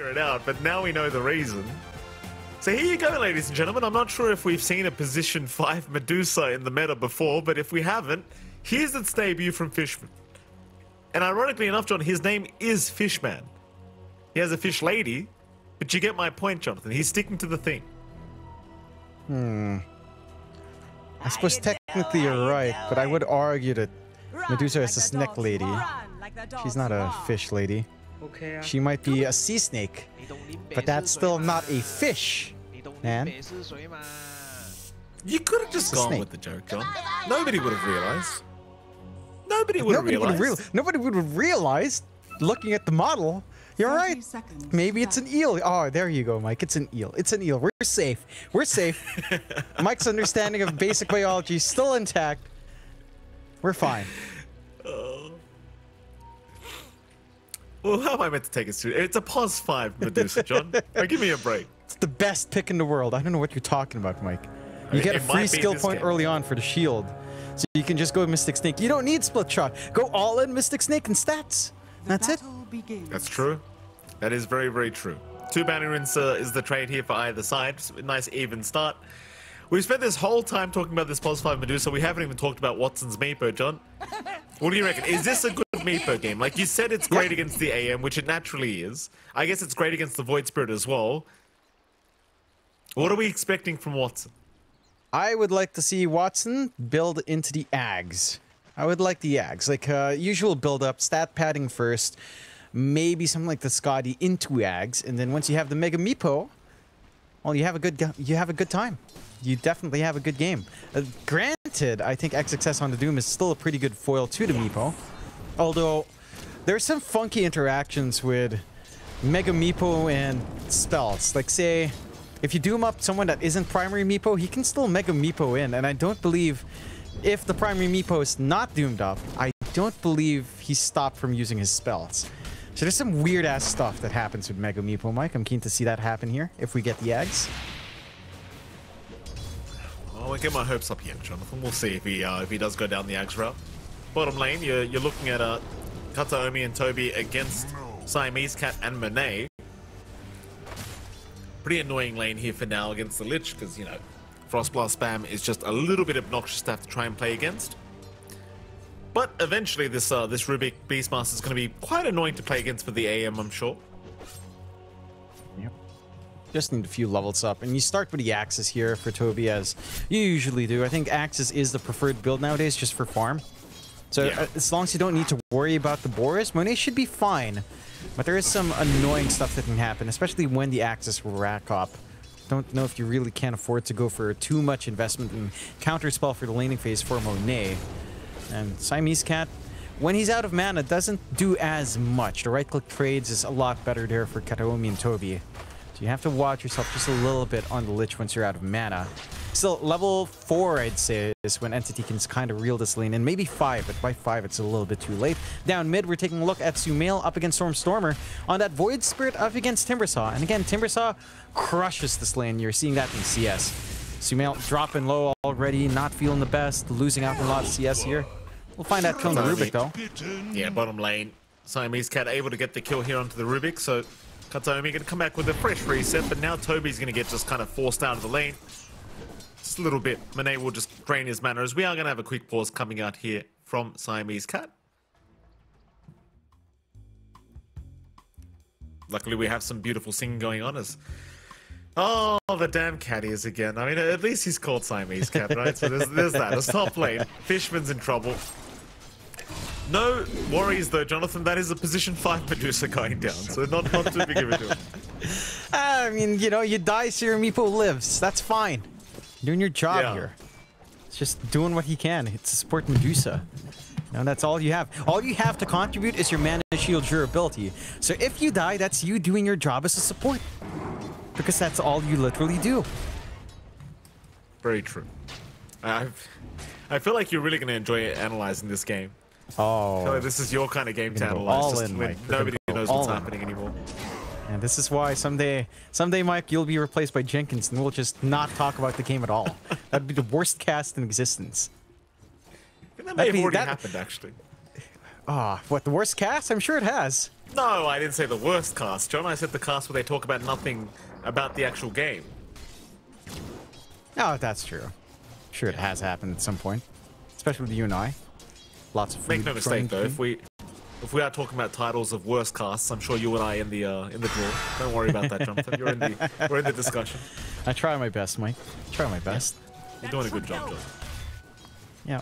figure it out, but now we know the reason. So here you go, ladies and gentlemen. I'm not sure if we've seen a position 5 Medusa in the meta before, but if we haven't, here's its debut from Fishman. And ironically enough, John, his name is Fishman. He has a fish lady, but you get my point, Jonathan. He's sticking to the theme. I suppose technically you're right, but I would argue that Medusa is a snake lady. She's not a fish lady. She might be a sea snake, but that's still not a fish, man. You could have just gone with the joke, John. Nobody would have realized. Nobody would have realized. Nobody would have realized, looking at the model. You're right. Maybe it's an eel. Oh, there you go, Mike. It's an eel. It's an eel. We're safe. We're safe. Mike's understanding of basic biology is still intact. We're fine. Well, how am I meant to take it seriously? It's a +5 Medusa, John. Give me a break. It's the best pick in the world. I don't know what you're talking about, Mike. You get a free skill point early on for the shield. So you can just go Mystic Snake. You don't need Split Shot. Go all in Mystic Snake and stats. That's it. That's true. That is very, very true. 2 banner rings is the trade here for either side. Nice even start. We've spent this whole time talking about this +5 Medusa. We haven't even talked about Watson's Meepo, John. What do you reckon? Is this a good Meepo game? Like you said, it's great against the AM, which it naturally is. I guess it's great against the Void Spirit as well. What are we expecting from Watson? I would like to see Watson build into the Ags. I would like the Ags, like usual build-up, stat padding first, maybe something like the Scotty into Ags, and then once you have the Mega Meepo, well, you have a good time. You definitely have a good game. Granted, I think XXS on the Doom is still a pretty good foil to the Meepo, although there's some funky interactions with Mega Meepo and spells. Like say, if you doom up someone that isn't primary Meepo, he can still Mega Meepo in, and I don't believe if the primary Meepo is not doomed up, I don't believe he's stopped from using his spells. So there's some weird-ass stuff that happens with Mega Meepo, Mike. I'm keen to see that happen here, if we get the eggs. Well, I get my hopes up here, Jonathan. We'll see if he does go down the eggs route. Bottom lane, you're looking at Kataomi and Toby against Siamese Cat and Monet. Pretty annoying lane here for now against the Lich, because, you know, Frostblast spam is just a little bit obnoxious to have to try and play against. But eventually this Rubik Beastmaster is going to be quite annoying to play against for the AM, I'm sure. Yep. Just need a few levels up. And you start with the Axis here for Toby, as you usually do. I think Axis is the preferred build nowadays just for farm. So as long as you don't need to worry about the Boris, Monet should be fine. But there is some annoying stuff that can happen, especially when the Axis will rack up. Don't know if you really can't afford to go for too much investment in counterspell for the laning phase for Monet. And Siamese Cat, when he's out of mana, doesn't do as much. The right-click trades is a lot better there for Kataomi and Toby. So you have to watch yourself just a little bit on the Lich once you're out of mana. Still, level 4, I'd say, is when Entity can kind of reel this lane in. Maybe 5, but by 5, it's a little bit too late. Down mid, we're taking a look at Sumail up against Stormstormer on that Void Spirit up against Timbersaw. And again, Timbersaw crushes this lane. You're seeing that in CS. Sumail dropping low already, not feeling the best, losing out on a lot of CS here. We'll find out killing the Rubik, though. Yeah, bottom lane. Siamese Cat able to get the kill here onto the Rubik, so Kataomi going to come back with a fresh reset, but now Toby's going to get just kind of forced out of the lane. Just a little bit. Monet will just drain his mana, as we are going to have a quick pause coming out here from Siamese Cat. Luckily, we have some beautiful singing going on as... Oh, the damn cat is again. I mean, at least he's called Siamese Cat, right? So there's that. It's top lane. Fishman's in trouble. No worries, though, Jonathan. That is a position 5 Medusa going down, so not too big of a deal. I mean, you know, you die so your Meepo lives. That's fine. You're doing your job here. It's just doing what he can. It's to support Medusa. You know, that's all you have. All you have to contribute is your mana shield durability. So if you die, that's you doing your job as a support. Because that's all you literally do. Very true. I feel like you're really going to enjoy analyzing this game. Oh. I feel like this is your kind of game to analyze. Just when nobody knows what's happening anymore. And this is why someday, Mike, you'll be replaced by Jenkins, and we'll just not talk about the game at all. That'd be the worst cast in existence. I think that may have already happened, actually. Ah, what, the worst cast? I'm sure it has. No, I didn't say the worst cast, John. I said the cast where they talk about nothing about the actual game. Oh, that's true. Sure, it has happened at some point, especially with you and I. Lots of food. Make no mistake, though. If we are talking about titles of worst casts, I'm sure you and I in the draw. Don't worry about that, Jonathan. We're in the discussion. I try my best, Mike. Try my best. You're doing a good job, Jonathan. Yeah.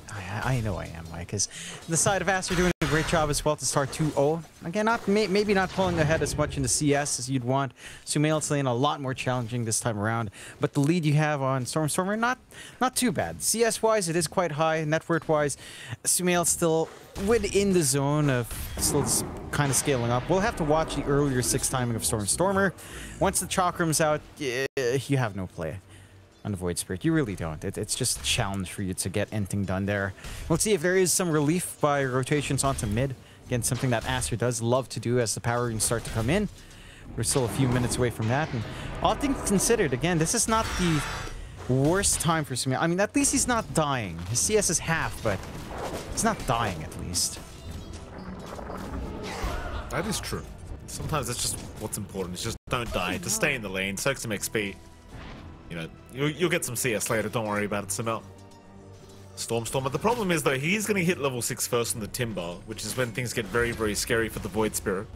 I know I am, Mike. Because the side of Aster doing a great job as well to start 2-0. Again, maybe not pulling ahead as much in the CS as you'd want. Sumail's lane a lot more challenging this time around. But the lead you have on Stormstormer, not too bad. CS-wise, it is quite high. Net worth-wise, Sumail's still within the zone of still kind of scaling up. We'll have to watch the earlier 6 timing of Stormstormer. Once the Chakram's out, you have no play on the Void Spirit. You really don't. It's just a challenge for you to get anything done there. We'll see if there is some relief by rotations onto mid. Again, something that Aster does love to do as the power rings start to come in. We're still a few minutes away from that. And all things considered, again, this is not the worst time for Sumail. I mean, at least he's not dying. His CS is half, but he's not dying at least. That is true. Sometimes that's just what's important. It's just don't die. Just stay in the lane, soak some XP. You know, you'll get some CS later. Don't worry about it, Sumail. Stormstormer. The problem is, though, he's going to hit level 6 first on the Timber, which is when things get very, very scary for the Void Spirit.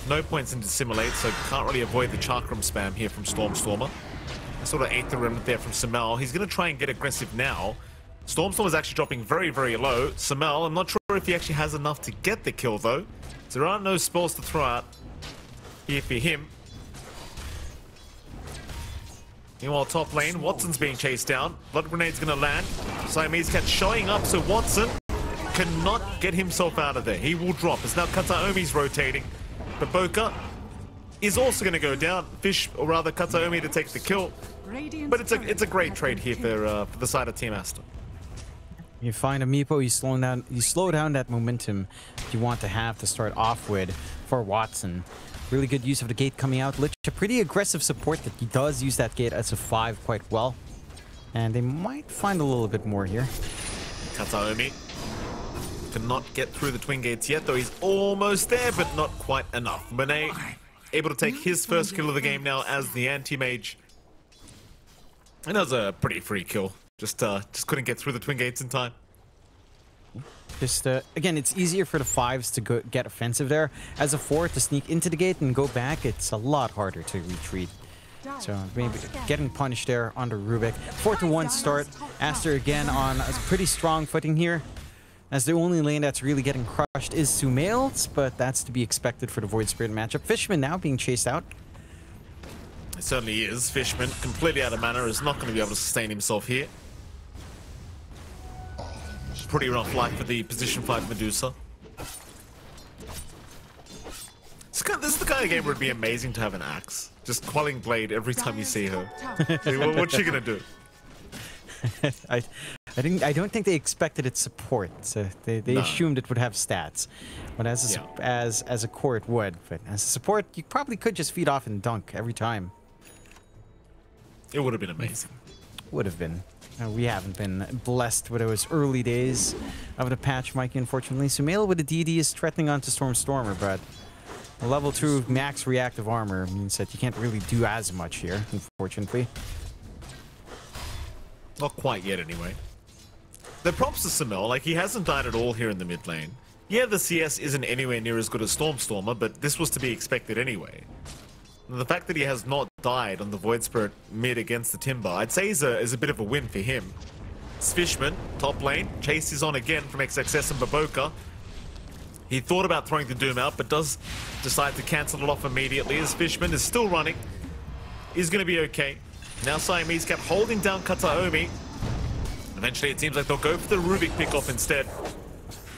No points in Dissimulate, so can't really avoid the Chakram spam here from Stormstormer. I sort of ate the remnant there from Sumail. He's going to try and get aggressive now. Stormstormer's actually dropping very, very low. Sumail, I'm not sure if he actually has enough to get the kill, though. So there are no spells to throw out here for him. Meanwhile, top lane, Watson's being chased down. Blood Grenade's going to land. Siamese Cat showing up, so Watson cannot get himself out of there. He will drop. As now Kataomi's rotating. But Boca is also going to go down. Fish, or rather Kataomi, to take the kill. But it's a great trade here for the side of Team Aster. You find a Meepo, you slow down that momentum you want to have to start off with for Watson. Really good use of the gate coming out. Lich, a pretty aggressive support that he does use that gate as a 5 quite well. And they might find a little bit more here. Kataomi cannot get through the twin gates yet, though he's almost there, but not quite enough. Monet able to take his first kill of the game now as the anti-mage. And that was a pretty free kill. Just couldn't get through the twin gates in time. Again, it's easier for the 5s to get offensive there. As a 4, to sneak into the gate and go back, it's a lot harder to retreat. So maybe getting punished there on the Rubik. 4-1 start. Aster again on a pretty strong footing here. As the only lane that's really getting crushed is Sumail's, but that's to be expected for the Void Spirit matchup. Fishman now being chased out. It certainly is. Fishman, completely out of mana, is not going to be able to sustain himself here. Pretty rough life for the position 5 Medusa. This is the kind of game where it'd be amazing to have an axe. Just quelling Blade every time you see her. What's she gonna do? I don't think they expected its support. So they assumed it would have stats. But as a core it would. But as a support, you probably could just feed off and dunk every time. It would have been amazing. Would have been. We haven't been blessed with those early days of the patch, Mikey, unfortunately. Sumail with the DD is threatening onto Stormstormer, but a level 2 max reactive armor means that you can't really do as much here, unfortunately. Not quite yet, anyway. The props to Sumail, like, he hasn't died at all here in the mid lane. Yeah, the CS isn't anywhere near as good as Stormstormer, but this was to be expected anyway. The fact that he has not died on the Void Spirit mid against the Timber, I'd say is a bit of a win for him. It's Fishman, top lane. Chase is on again from XXS and Baboka. He thought about throwing the Doom out, but does decide to cancel it off immediately as Fishman is still running. Is going to be okay. Now Siamese kept holding down Kataomi. Eventually it seems like they'll go for the Rubik pickoff instead.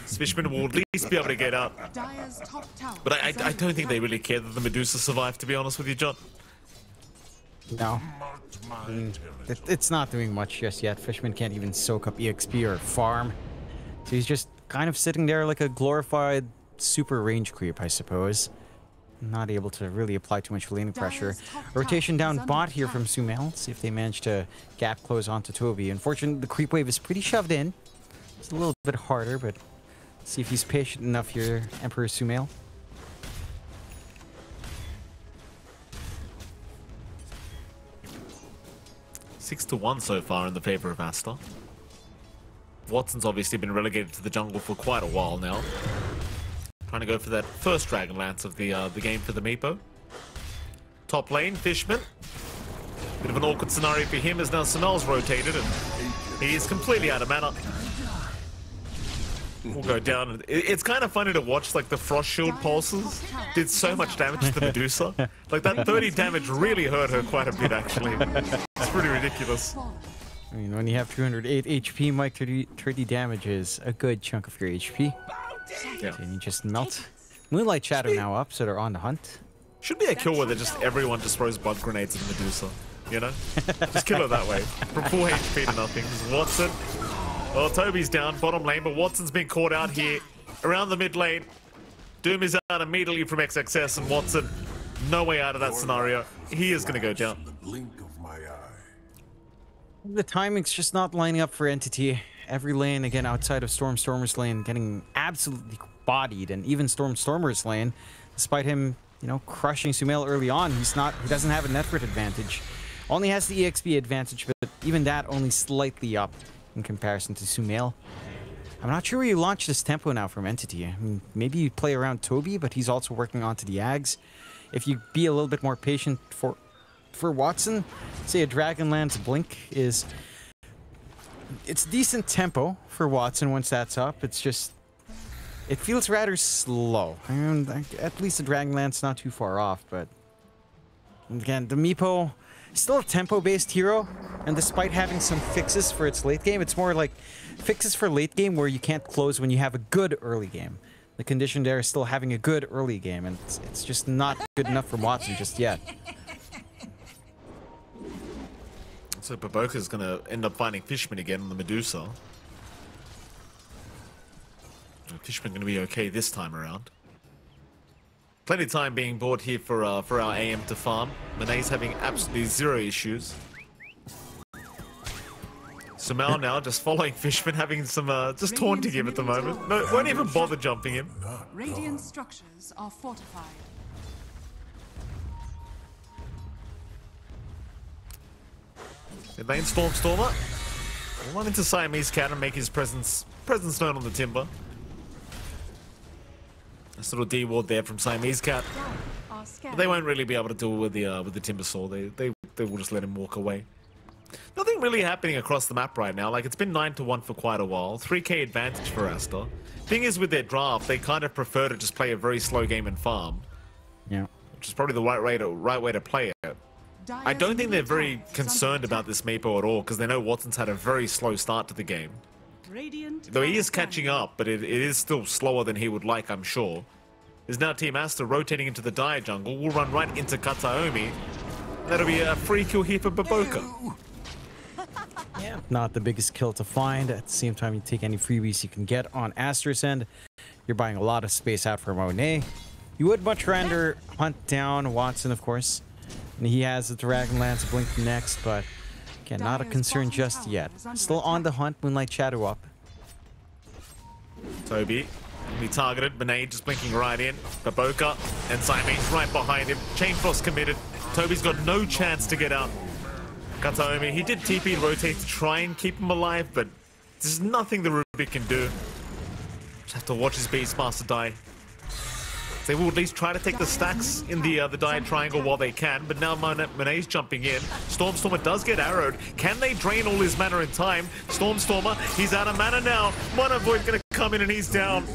Fishman will at least be able to get out. But I don't think they really care that the Medusa survived, to be honest with you, John. No. It's not doing much just yet. Fishman can't even soak up EXP or farm. So he's just kind of sitting there like a glorified super range creep, I suppose. Not able to really apply too much laning pressure. Rotation down bot here from Sumail. See if they manage to gap close onto Toby. Unfortunately, the creep wave is pretty shoved in. It's a little bit harder, but See if he's patient enough here, Emperor Sumail. Six to 1 so far in the favor of Aster. Watson's obviously been relegated to the jungle for quite a while now. Trying to go for that first Dragonlance of the game for the Meepo. Top lane, Fishman. Bit of an awkward scenario for him as now Sumail's rotated and he's completely out of mana. We'll go down. It's kind of funny to watch, like the Frost Shield pulses did so much damage to the Medusa. Like that 30 damage really hurt her quite a bit actually. It's pretty ridiculous. I mean, when you have 208 HP, Mike, 30 damage is a good chunk of your HP. Yeah. So you just melt. Moonlight Shadow now up, so they're on the hunt. Should be a kill where everyone just throws bug grenades at the Medusa. You know? Just kill her that way. From full HP to nothing. There's Watson. Well, Toby's down, bottom lane, but Watson's been caught out here. Around the mid lane. Doom is out immediately from XXS, and Watson, no way out of that scenario. He is going to go down. The timing's just not lining up for Entity. Every lane, again, outside of Stormer's lane, getting absolutely bodied, and even Stormer's lane, despite him, you know, crushing Sumail early on, he doesn't have a network advantage. Only has the EXP advantage, but even that only slightly up in comparison to Sumail. I'm not sure where you launch this tempo now from Entity. I mean, maybe you play around Toby, but he's also working onto the Ags. If you be a little bit more patient for Watson, say a Dragonlance Blink is... It's decent tempo for Watson once that's up. It's just... It feels rather slow. I mean, at least the Dragonlance not too far off, but... Again, the Meepo... Still a tempo-based hero, and despite having some fixes for its late game, it's more like fixes for late game where you can't close when you have a good early game. The condition there is still having a good early game, and it's just not good enough for Watson just yet. So Baboka's going to end up finding Fishman again on the Medusa. Fishman going to be okay this time around. Plenty of time being bought here for our AM to farm. Monae's having absolutely zero issues. Sumail now just following Fishman, having some just taunting him at the moment. No, won't even bother jumping him. Radiant structures are fortified. Mid lane Stormer. Run into Siamese Cat and make his presence known on the timber. Nice little D ward there from Siamese Cat. But they won't really be able to deal with the Timber Saw. They will just let him walk away. Nothing really happening across the map right now. Like, it's been 9 to 1 for quite a while. 3k advantage for Aster. Thing is, with their draft, they kind of prefer to just play a very slow game and farm. Yeah. Which is probably the right way to play it. I don't think they're very concerned about this Meepo at all, because they know Watson's had a very slow start to the game. Though he is catching up, but it is still slower than he would like, I'm sure. Is now Team Aster rotating into the Dire jungle. We'll run right into Kataomi. That'll be a free kill here for Baboka. Yeah, not the biggest kill to find. At the same time, you take any freebies you can get on Aster's end. You're buying a lot of space out for Monet. You would much rather hunt down Watson, of course. And he has the Dragonlance Blink next, but again, not a concern just yet. Still on the hunt, Moonlight Shadow up. Toby will be targeted. Monet just blinking right in. Baboka and Siamese right behind him. Chain Frost committed. Toby's got no chance to get out. Kataomi, he did TP rotate to try and keep him alive, but there's nothing the Rubik can do. Just have to watch his Beastmaster die. They will at least try to take the stacks in the Dire triangle while they can, but now Monet's jumping in. Stormer does get arrowed. Can they drain all his mana in time? Stormer, he's out of mana now. Mana Void gonna come in and he's down.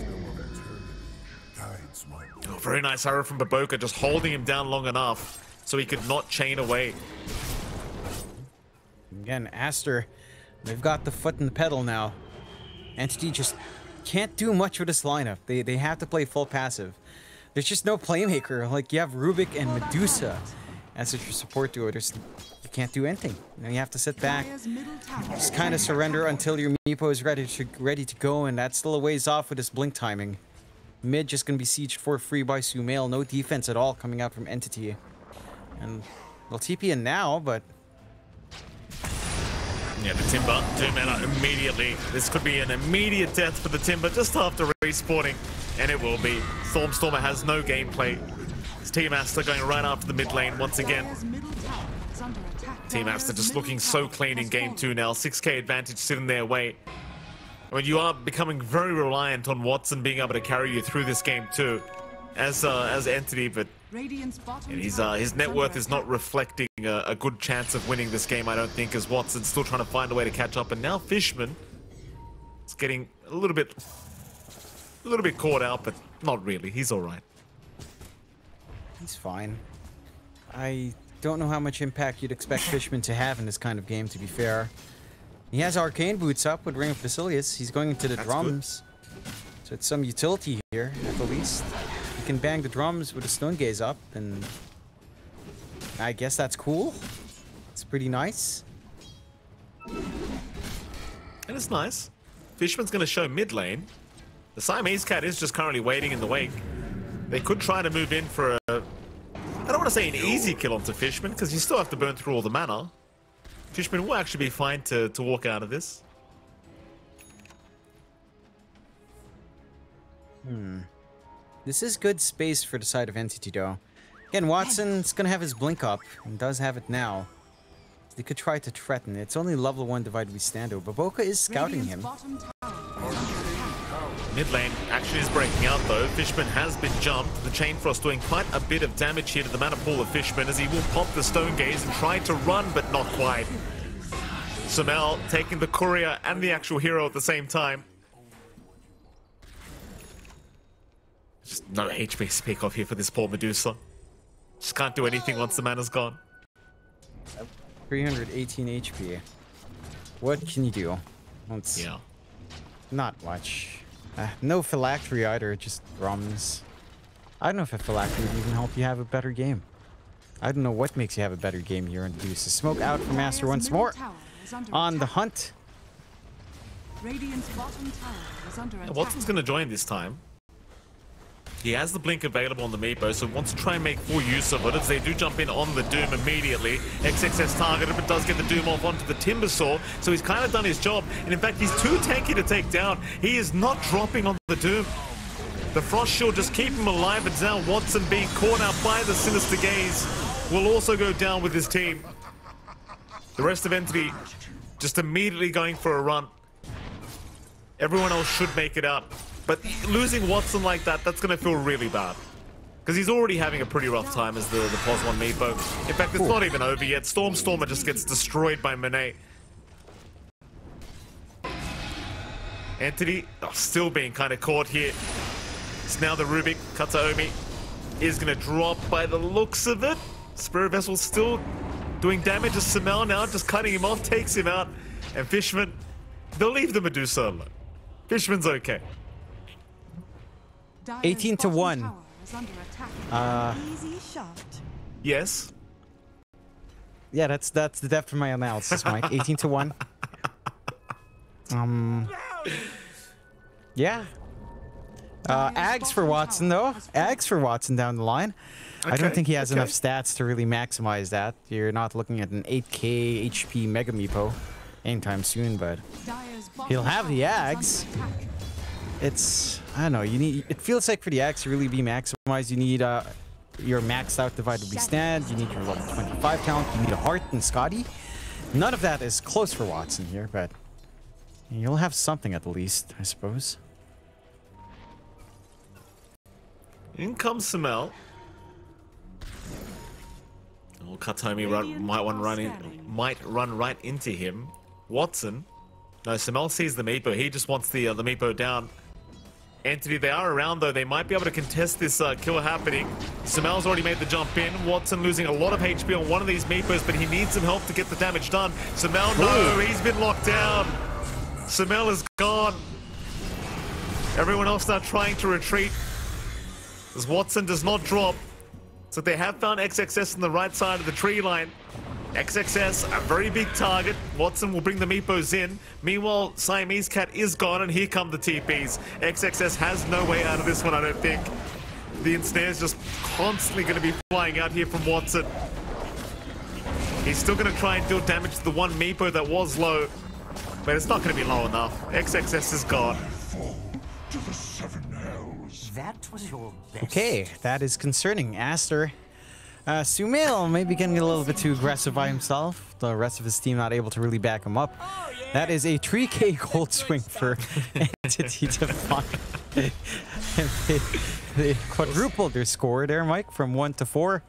Oh, very nice arrow from Baboka, just holding him down long enough so he could not chain away. Again, Aster, they've got the foot in the pedal now. Entity just can't do much with this lineup. They have to play full passive. There's just no playmaker. Like, you have Rubik and Medusa as your support duo. You can't do anything. You have to sit back, just kind of surrender until your Meepo is ready to go, and that's still a ways off with this blink timing. Mid just gonna be sieged for free by Sumail. No defense at all coming out from Entity. And they'll TP in now, but Yeah, the Timber, 2 mana immediately. This could be an immediate death for the Timber just after respawning, and it will be. Stormstormer has no gameplay. It's Team Aster going right after the mid lane once again. Team Aster just looking so clean in game 2 now. 6k advantage sitting their way. When you are becoming very reliant on Watson being able to carry you through this game too, as Entity, but his net worth is not reflecting a good chance of winning this game, I don't think, as Watson's still trying to find a way to catch up. And now Fishman is getting a little bit caught out, but not really. He's all right. He's fine. I don't know how much impact you'd expect Fishman to have in this kind of game, to be fair. He has Arcane Boots up with Ring of Basilius. He's going into the drums. Good. So it's some utility here, at the least. He can bang the drums with a Stone Gaze up, and I guess that's cool. It's pretty nice. And it's nice. Fishman's going to show mid lane. The Siamese Cat is just currently waiting in the wake. They could try to move in for a... I don't want to say an easy kill onto Fishman, because you still have to burn through all the mana. Fishman will actually be fine to walk out of this. This is good space for the side of Entity, though. Again, Watson's gonna have his blink up, and does have it now. They could try to threaten. It's only level 1 Divide We Stand, though. Baboka is scouting him. Mid lane actually is breaking out, though. Fishman has been jumped. The Chain Frost doing quite a bit of damage here to the mana pool of Fishman, as he will pop the Stone Gaze and try to run, but not quite. Sumail taking the courier and the actual hero at the same time. Just no HP to speak of here for this poor Medusa. Just can't do anything once the mana's gone. 318 HP. What can you do? Yeah. Not much. No phylactery either, just drums. I don't know if a phylactery would even help you have a better game. I don't know what makes you have a better game here on Medusa. Smoke out from Aster once more. On the hunt. Watson's going to join this time. He has the blink available on the Meepo, so wants to try and make full use of it as they do jump in on the Doom immediately. XXS targeted, but does get the Doom off onto the Timbersaw, so he's kind of done his job. And in fact, he's too tanky to take down. He is not dropping on the Doom. The Frost Shield just keep him alive, but now Watson being caught out by the Sinister Gaze will also go down with his team. The rest of Entity just immediately going for a run. Everyone else should make it out. But losing Watson like that, that's going to feel really bad. Because he's already having a pretty rough time as the POS 1 Meepo. In fact, it's not even over yet. Stormstormer just gets destroyed by Monet. Entity still being kind of caught here. It's now the Rubik. Kataomi is going to drop by the looks of it. Spirit Vessel still doing damage as Sumail now, just cutting him off, takes him out. And Fishman, they'll leave the Medusa alone. Fishman's okay. 18 to 1. Yes. Yeah, that's the depth of my analysis, Mike. 18 to 1. Yeah. Ags for Watson, though. Ags for Watson down the line. Okay, I don't think he has enough stats to really maximize that. You're not looking at an 8k HP Mega Meepo anytime soon, but he'll have the Ags. It's, I don't know, you need, it feels like for the Axe to really be maximized, you need your maxed out Divide We Stand, you need your level 25 talent, you need a Heart and Scotty. None of that is close for Watson here, but you'll have something at the least, I suppose. In comes Sumail. Oh, Kataomi might run right into him. Watson. No, Sumail sees the Meepo. He just wants the Meepo down. Entity, they are around though. They might be able to contest this kill happening. Sumail's already made the jump in. Watson losing a lot of HP on one of these Meepos, but he needs some help to get the damage done. Sumail, no, he's been locked down. Sumail is gone. Everyone else now trying to retreat as Watson does not drop. So they have found XXS on the right side of the tree line. XXS, a very big target. Watson will bring the Meepos in. Meanwhile, Siamese Cat is gone, and here come the TPs. XXS has no way out of this one, I don't think. The ensnare's just constantly going to be flying out here from Watson. He's still going to try and deal damage to the one Meepo that was low, but it's not going to be low enough. XXS is gone. That was your best. Okay, that is concerning. Aster. Sumail maybe getting a little bit too aggressive by himself. The rest of his team not able to really back him up. Oh, yeah. That is a 3k gold swing for Entity to find. They quadrupled their score there, Mike, from 1 to 4.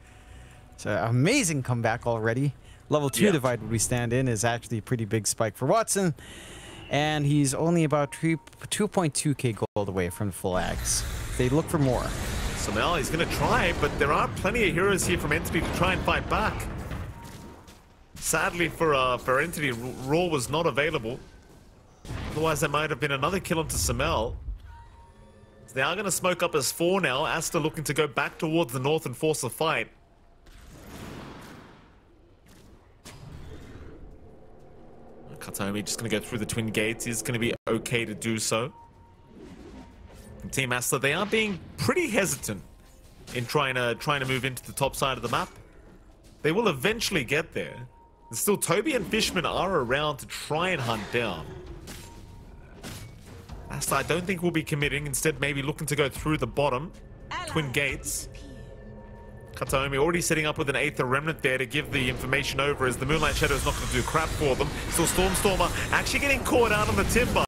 It's an amazing comeback already. Level 2 divide would we stand in is actually a pretty big spike for Watson. And he's only about 2.2k gold away from the full axe. They look for more. So now he's going to try, but there are plenty of heroes here from Entity to try and fight back. Sadly for Entity, Raw was not available. Otherwise, there might have been another kill onto Samel. So they are going to smoke up as 4 now. Aster looking to go back towards the north and force a fight. Kataomi just going to go through the twin gates. He's going to be okay to do so. And Team Aster, they are being pretty hesitant in trying to move into the top side of the map. They will eventually get there. And still, Toby and Fishman are around to try and hunt down. Aster, I don't think will be committing. Instead, maybe looking to go through the bottom twin gates. Kataomi already setting up with an Aether Remnant there to give the information over, as the Moonlight Shadow is not going to do crap for them. Still, Stormstormer actually getting caught out on the timber.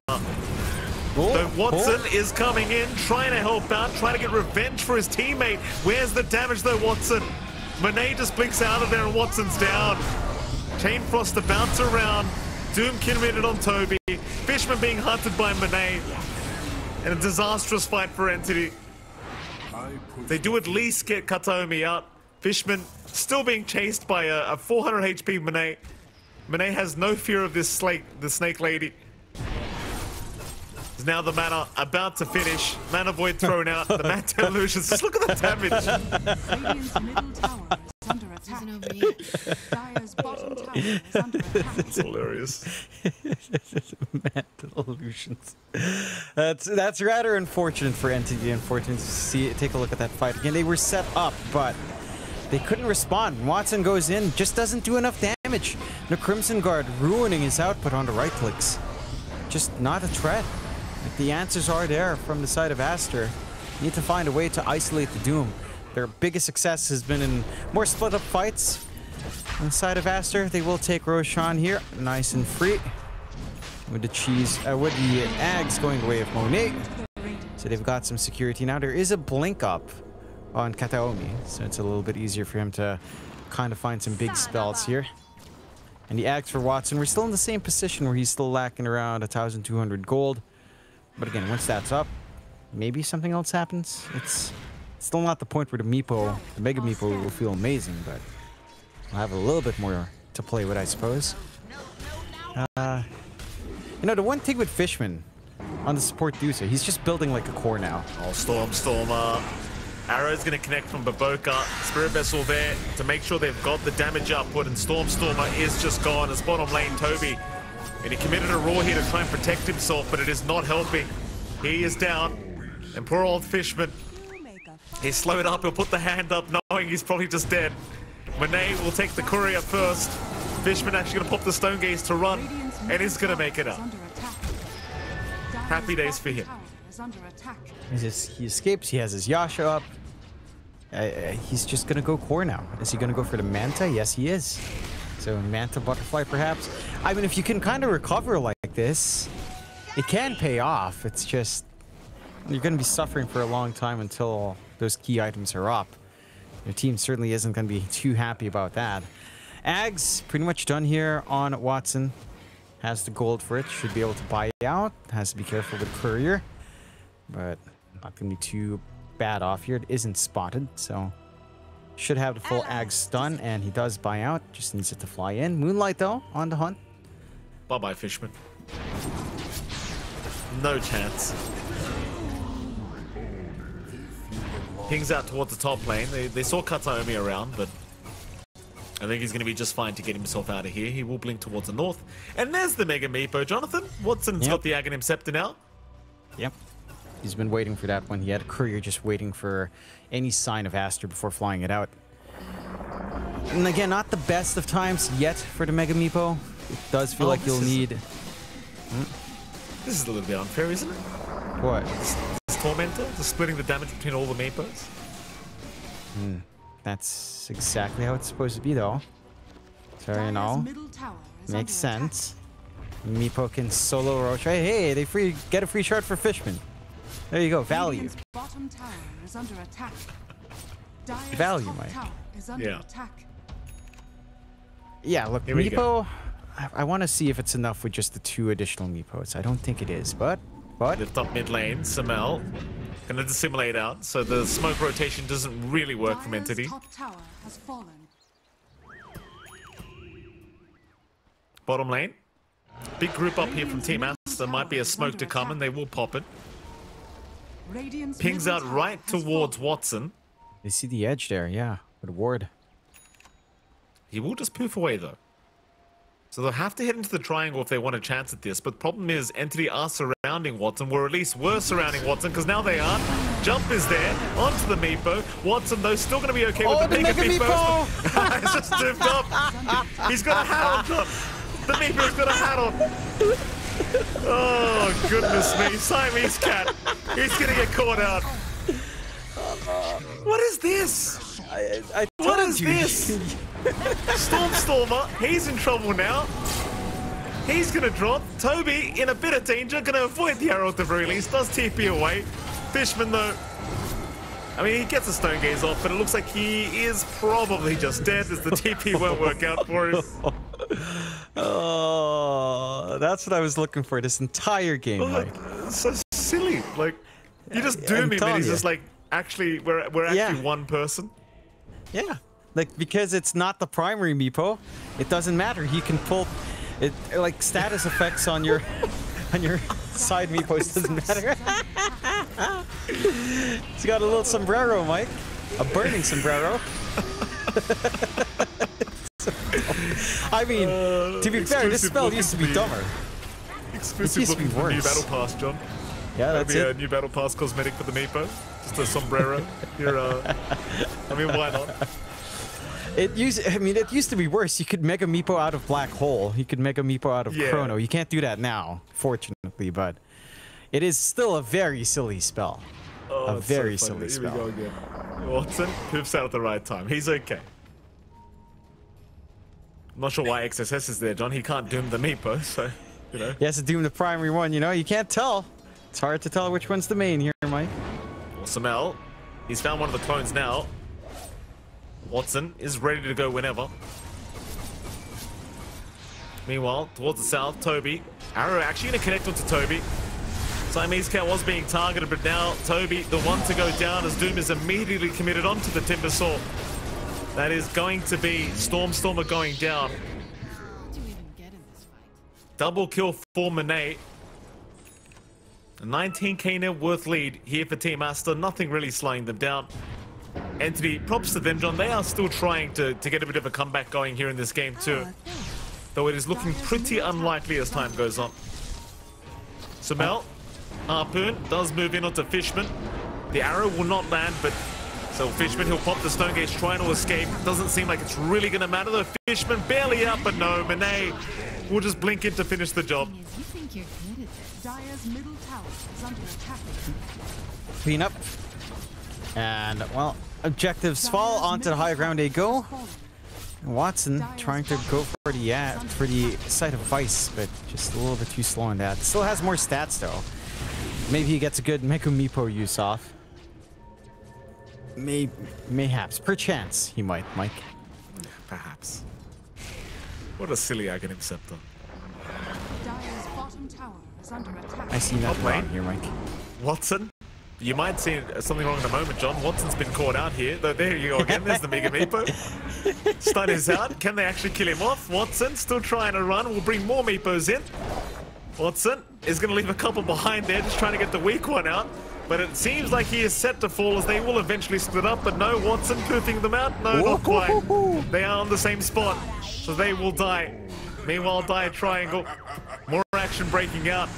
Though Watson is coming in, trying to help out, trying to get revenge for his teammate. Where's the damage though, Watson? Monet just blinks out of there and Watson's down. Chain Frost to bounce around. Doom committed on Toby. Fishman being hunted by Monet. And a disastrous fight for Entity. They do at least get Kataomi out. Fishman still being chased by a 400 HP Monet. Monet has no fear of this the snake lady. Now the mana about to finish. Mana Void thrown out. The Manta Illusions. Just look at the damage. Radiant's middle tower is under attack. Dire's bottom tower is under attack. It's hilarious. Manta Illusions. That's rather unfortunate for Entity. Unfortunate to see it. Take a look at that fight again. They were set up, but they couldn't respond. Watson goes in, just doesn't do enough damage. The Crimson Guard ruining his output on the right clicks. Just not a threat. Like, the answers are there from the side of Aster. You need to find a way to isolate the Doom. Their biggest success has been in more split-up fights. On the side of Aster, they will take Roshan here, nice and free. With the with the Ags going away of Monet. So they've got some security now. There is a blink up on Kataomi, so it's a little bit easier for him to kind of find some big spells here. And the Ags for Watson, we're still in the same position where he's still lacking around 1,200 gold. But again, once that's up, maybe something else happens. It's still not the point where the Meepo, the Mega Meepo, will feel amazing, but we'll have a little bit more to play with, I suppose. You know, the one thing with Fishman on the support Dusa, he's just building like a core now. Oh, Stormstormer. Arrow's going to connect from Baboka. Spirit Vessel there to make sure they've got the damage output, and Stormstormer is just gone as bottom lane Toby. And he committed a Raw here to try and protect himself, but it is not helping. He is down. And poor old Fishman. He's slowed up. He'll put the hand up knowing he's probably just dead. Monet will take the courier first. Fishman actually going to pop the Stone Gaze to run. And he's going to make it up. Happy days for him. He escapes. He has his Yasha up. He's just going to go core now. Is he going to go for the Manta? Yes, he is. So Manta Butterfly, perhaps. I mean, if you can kind of recover like this, it can pay off. It's just, you're going to be suffering for a long time until those key items are up. Your team certainly isn't going to be too happy about that. Ags, pretty much done here on Watson. Has the gold for it. Should be able to buy out. Has to be careful with Courier. But not going to be too bad off here. It isn't spotted, so should have the full Ag stun, and he does buy out. Just needs it to fly in. Moonlight, though, on the hunt. Bye-bye, Fishman. No chance. Pings out towards the top lane. They saw Kataomi around, but I think he's going to be just fine to get himself out of here. He will blink towards the north. And there's the Mega Meepo, Jonathan. Watson's got the Aghanim Scepter now. Yep. He's been waiting for that one. He had a courier just waiting for any sign of Aster before flying it out. And again, not the best of times yet for the Mega Meepo. It does feel like you'll need... This is a little bit unfair, isn't it? What? This Tormentor, the splitting the damage between all the Meepos. That's exactly how it's supposed to be, though. So, you know, makes sense. Meepo can solo Roach. Hey, they get a free shard for Fishman. There you go, value. Bottom tower is under attack. Dire's Value, top Mike. tower is under Yeah. attack. Yeah, look, Here we go. Meepo, I want to see if it's enough with just the 2 additional Meepos. I don't think it is, but... Lift up mid lane, Samel. Gonna dissimulate out, so the smoke rotation doesn't really work from Dire's Entity. top tower has fallen. Bottom lane. Big group up here from Team Aster. Might be a smoke to come, and they will pop it. Radiant's Pings middle out tower right has towards fallen. Watson. They see the edge there, yeah. With Ward. He will just poof away, though. So they'll have to head into the triangle if they want a chance at this. But the problem is, Entity are surrounding Watson, or at least were surrounding Watson, because now they aren't. Jump is there, onto the Meepo. Watson, though, still going to be okay with the Mega Meepo. He's just zooped up. He's got a hat on top. The Meepo's got a hat on. Oh, goodness me. Siamese cat. He's going to get caught out. What is this? What is this? Stormer, he's in trouble now. He's gonna drop. Toby in a bit of danger, gonna avoid the arrow at the very least. Does TP away. Fishman though, I mean, he gets a stone gaze off, but it looks like he is probably just dead as the TP won't work out for him. Oh, that's what I was looking for this entire game, Mike. So silly. Like, you just doom him and he's just like, actually, we're actually one person. Yeah, like, because it's not the primary Meepo, it doesn't matter. He can pull it, like, status effects on your side Meepos doesn't matter. He's got a little sombrero, Mike, a burning sombrero. I mean, to be fair, this spell used to be dumber. Exclusive looking for the new battle pass, John. Yeah, That'd that's be it. a new battle pass cosmetic for the Meepo. Just a sombrero. I mean, why not? It used to be worse. You could Mega Meepo out of Black Hole. You could Mega Meepo out of Chrono. You can't do that now, fortunately, but it is still a very silly spell. Oh, a very so silly Here spell. we go again. Watson poofs out at the right time. He's okay. I'm not sure why XSS is there, John. He can't doom the Meepo, so, you know. He has to doom the primary one, you know? You can't tell. It's hard to tell which one's the main here, Mike. Well, Samel, he's found one of the clones now. Watson is ready to go whenever. Meanwhile, towards the south, Toby. Arrow actually going to connect onto Toby. Siamese Cat was being targeted, but now Toby, the one to go down, as Doom is immediately committed onto the Timber Saw. That is going to be Stormer going down. Double kill for Monet. A 19k net worth lead here for Team Aster. Nothing really slowing them down. Entity, props to them, John. They are still trying to get a bit of a comeback going here in this game too. Though it is looking pretty unlikely as time goes on. Samel, Harpoon does move in onto Fishman. The arrow will not land, but so Fishman, he'll pop the Stone Gauge trying to escape. Doesn't seem like it's really going to matter though. Fishman barely up, but no, Monet will just blink in to finish the job. You think you're good at this. Dire's middle tower is under attack. Clean up. And, well, objectives fall onto the high ground they go. Watson trying to go for the site of Vice, but just a little bit too slow on that. Still has more stats though. Maybe he gets a good Meku Meepo use off. Mayhaps, perchance he might, Mike. Perhaps. What a silly Aghanim Scepter. Dire's bottom tower is under attack. I see nothing lane. wrong here, Mike. Watson, you might see something wrong in a moment, John. Watson's been caught out here. Though there you go again. There's the Mega Meepo. Stun is out. Can they actually kill him off? Watson still trying to run. We'll bring more Meepos in. Watson is going to leave a couple behind there, just trying to get the weak one out. But it seems like he is set to fall as they will eventually split up. But no, Watson poofing them out. No, not quite. They are on the same spot, so they will die. Meanwhile, die triangle. More action breaking out.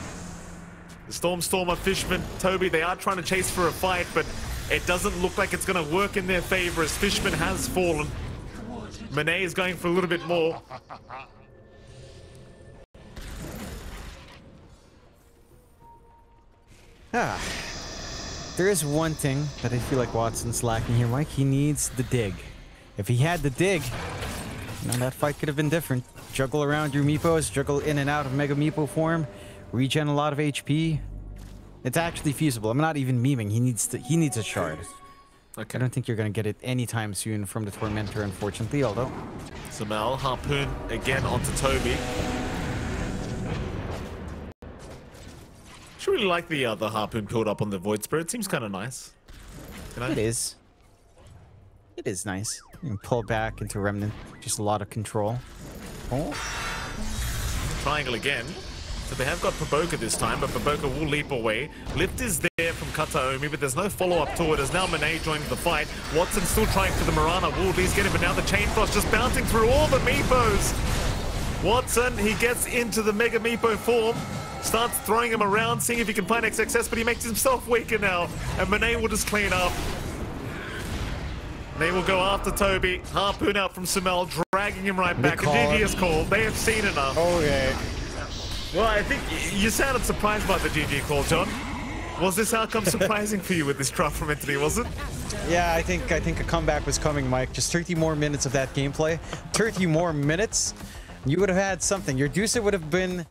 The Stormer, Fishman, Toby, they are trying to chase for a fight, but it doesn't look like it's going to work in their favor as Fishman has fallen. Monet is going for a little bit more. There is one thing that I feel like Watson's lacking here, Mike. He needs the dig. If he had the dig, you know, that fight could have been different. Juggle around your Meepos, juggle in and out of Mega Meepo form, regen a lot of HP. It's actually feasible. I'm not even memeing. He needs a shard. Okay. I don't think you're going to get it anytime soon from the Tormentor, unfortunately, although... Sumail, Harpoon again onto Toby. I really like the Harpoon build up on the Void Spirit. Seems kind of nice. You know? It is. It is nice. You can pull back into Remnant. Just a lot of control. Oh. Triangle again. So they have got Paboka this time, but Paboka will leap away. Lift is there from Kataomi, but there's no follow-up to it as now Monet joins the fight. Watson still trying for the Mirana. Will at least get him, but now the Chain Frost just bouncing through all the Meepos. Watson, he gets into the Mega Meepo form. Starts throwing him around, seeing if he can find XXS, but he makes himself weaker now. And Monet will just clean up. They will go after Toby. Harpoon out from Sumail, dragging him right back. A GG is called. They have seen enough. Okay. Well, I think you sounded surprised by the GG call, John. Was this outcome surprising for you with this draft from Anthony, was it? Yeah, I think a comeback was coming, Mike. Just 30 more minutes of that gameplay. 30 more minutes, you would have had something. Your Deucer would have been